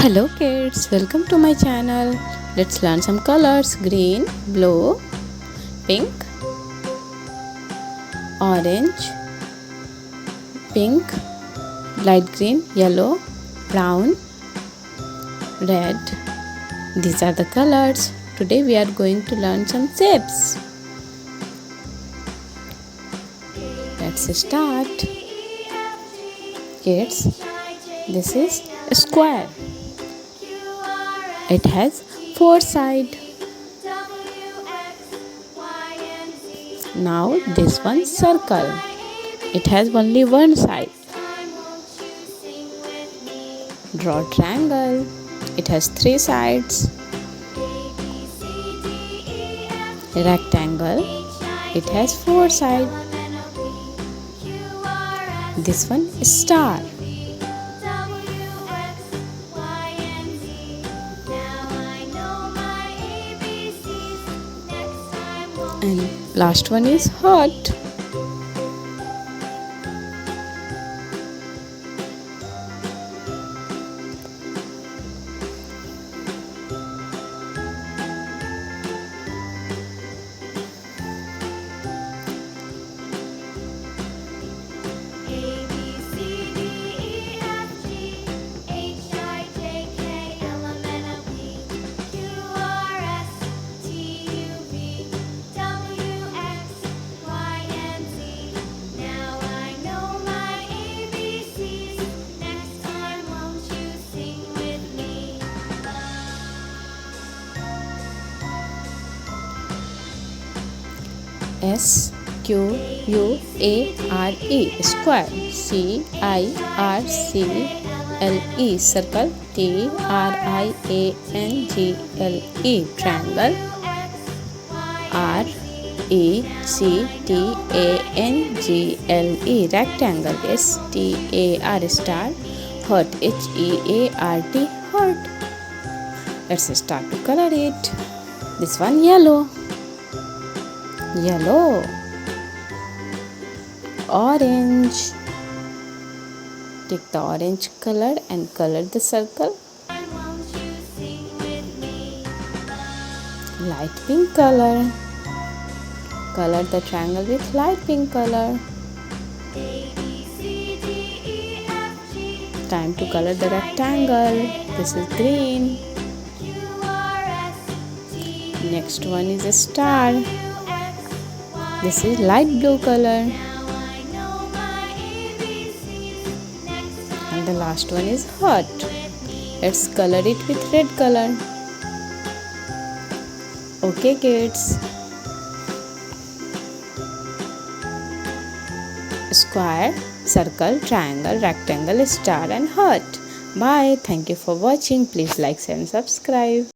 Hello kids, welcome to my channel. Let's learn some colors: green, blue, pink, orange, pink, light green, yellow, brown, red. These are the colors. Today we are going to learn some shapes. Let's start. Kids, this is a square. It has 4 sides. Now this one circle. It has only one side. Draw triangle. It has 3 sides. Rectangle. It has 4 sides. This one is star. And last one is heart. SQUARE square. CIRCLE circle. TRIANGLE triangle. RECTANGLE rectangle. STAR star. Heart. HEART heart. Let's start to color it. This one yellow. Yellow, orange. Take the orange color and color the circle. Light pink color. Color the triangle with light pink color. Time to color the rectangle. This is green. Next one is a star. This is light blue color. And the last one is heart. Let's color it with red color. Okay kids. Square, circle, triangle, rectangle, star and heart. Bye. Thank you for watching. Please like, share and subscribe.